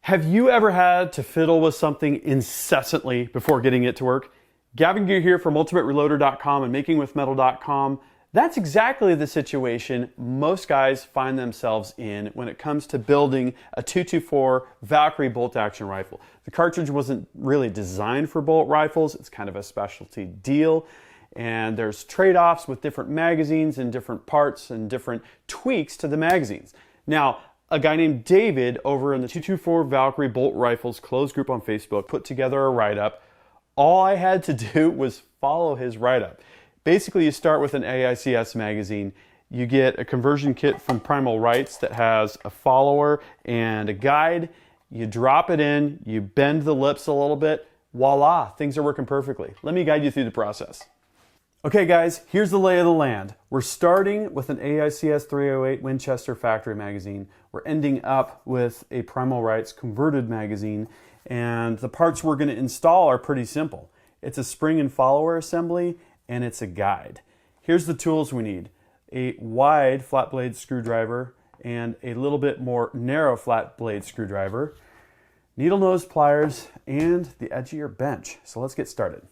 Have you ever had to fiddle with something incessantly before getting it to work? Gavin Gear here from UltimateReloader.com and MakingWithMetal.com. That's exactly the situation most guys find themselves in when it comes to building a 224 Valkyrie bolt-action rifle. The cartridge wasn't really designed for bolt rifles. It's kind of a specialty deal. And there's trade-offs with different magazines and different parts and different tweaks to the magazines. Now, a guy named David over in the 224 Valkyrie Bolt Rifles closed group on Facebook put together a write-up. All I had to do was follow his write-up. Basically, you start with an AICS magazine. You get a conversion kit from Primal Rights that has a follower and a guide. You drop it in, you bend the lips a little bit. Voila, things are working perfectly. Let me guide you through the process. Okay guys, here's the lay of the land. We're starting with an AICS 308 Winchester factory magazine. We're ending up with a Primal Rights converted magazine, and the parts we're going to install are pretty simple. It's a spring and follower assembly, and it's a guide. Here's the tools we need. A wide flat blade screwdriver and a little bit more narrow flat blade screwdriver, needle nose pliers, and the edgier bench. So let's get started.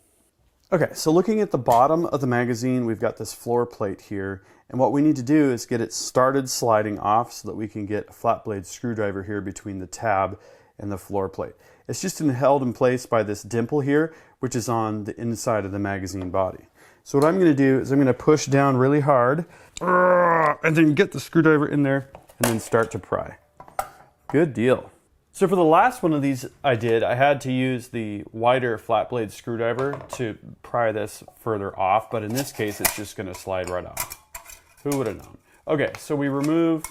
Okay, so looking at the bottom of the magazine, we've got this floor plate here, and what we need to do is get it started sliding off so that we can get a flat blade screwdriver here between the tab and the floor plate. It's just held in place by this dimple here, which is on the inside of the magazine body. So what I'm going to do is I'm going to push down really hard, and then get the screwdriver in there, and then start to pry. Good deal. So for the last one of these I had to use the wider flat blade screwdriver to pry this further off, but in this case it's just going to slide right off. Who would have known? Okay, so we remove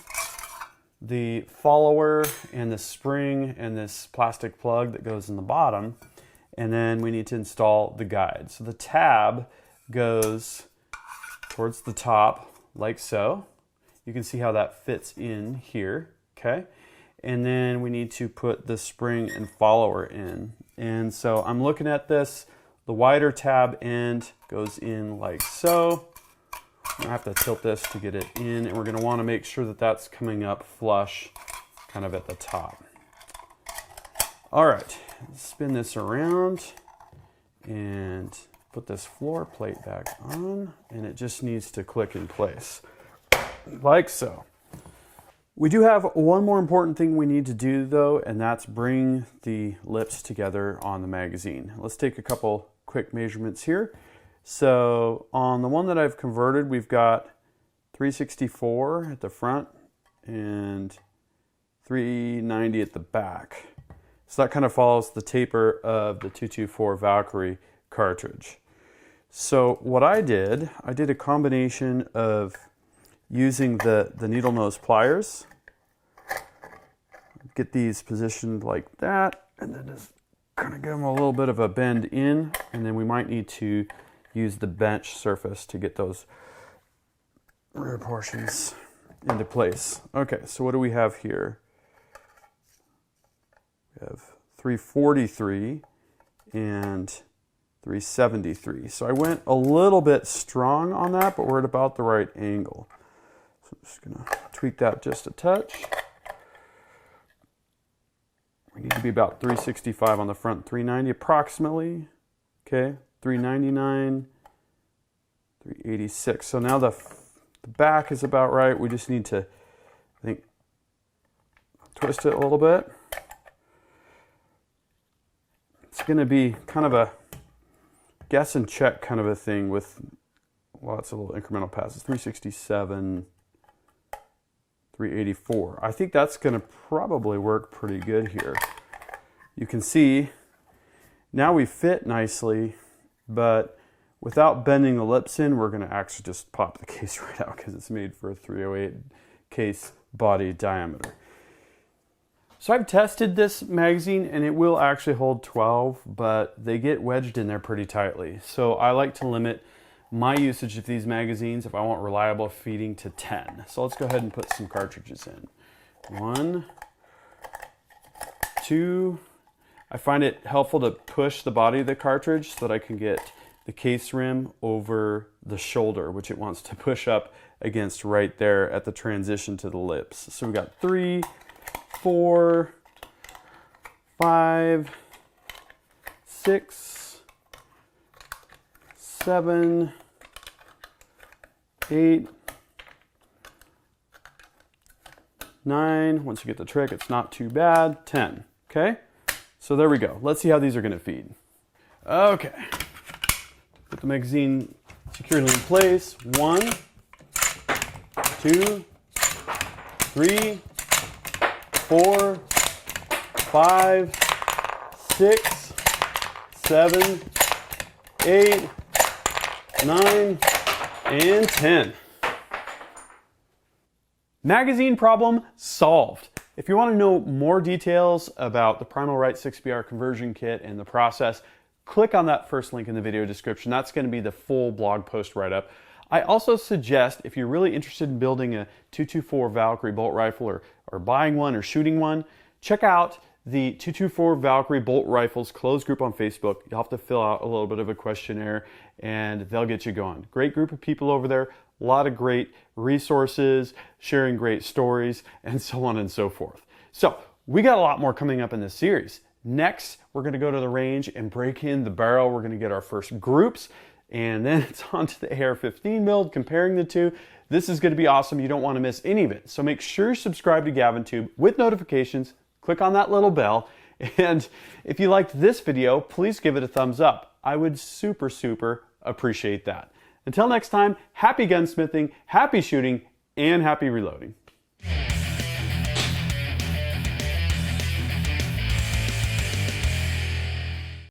the follower and the spring and this plastic plug that goes in the bottom, and then we need to install the guide. So the tab goes towards the top like so. You can see how that fits in here, okay? And then we need to put the spring and follower in. And so I'm looking at this, the wider tab end goes in like so. I have to tilt this to get it in, and we're going to want to make sure that that's coming up flush kind of at the top. All right, spin this around and put this floor plate back on, and it just needs to click in place like so. We do have one more important thing we need to do though, and that's bring the lips together on the magazine. Let's take a couple quick measurements here. So on the one that I've converted, we've got 364 at the front and 390 at the back. So that kind of follows the taper of the 224 Valkyrie cartridge. So what I did a combination of using the needle nose pliers, get these positioned like that, and then just kind of give them a little bit of a bend in, and then we might need to use the bench surface to get those rear portions into place. Okay, so what do we have here? We have 343 and 373. So I went a little bit strong on that, but we're at about the right angle. So I'm just going to tweak that just a touch. We need to be about 365 on the front, 390 approximately. Okay, 399, 386. So now the back is about right. We just need to, I think, twist it a little bit. It's going to be kind of a guess and check kind of a thing with lots of little incremental passes. 367. 384. I think that's going to probably work pretty good here. You can see now we fit nicely, but without bending the lips in, we're going to actually just pop the case right out because it's made for a 308 case body diameter. So I've tested this magazine and it will actually hold 12, but they get wedged in there pretty tightly. So I like to limit my usage of these magazines, if I want reliable feeding, to 10. So let's go ahead and put some cartridges in. 1, 2. I find it helpful to push the body of the cartridge so that I can get the case rim over the shoulder, which it wants to push up against right there at the transition to the lips. So we got 3, 4, 5, 6, 7, 8, 9. Once you get the trick, it's not too bad. 10. Okay? So there we go. Let's see how these are going to feed. Okay. Put the magazine securely in place. 1, 2, 3, 4, 5, 6, 7, 8, 9, and 10. Magazine problem solved. If you want to know more details about the Primal Right 6BR conversion kit and the process, click on that first link in the video description. That's going to be the full blog post write-up. I also suggest, if you're really interested in building a 224 Valkyrie bolt rifle or buying one or shooting one, check out the 224 Valkyrie bolt rifles closed group on Facebook. You'll have to fill out a little bit of a questionnaire and they'll get you going. Great group of people over there, a lot of great resources, sharing great stories, and so on and so forth. So we got a lot more coming up in this series. Next, we're going to go to the range and break in the barrel. We're going to get our first groups, and then it's on to the AR-15 build, comparing the two. This is going to be awesome. You don't want to miss any of it. So make sure you subscribe to GavinTube with notifications. Click on that little bell. And if you liked this video, please give it a thumbs up. I would super appreciate that. Until next time, happy gunsmithing, happy shooting, and happy reloading.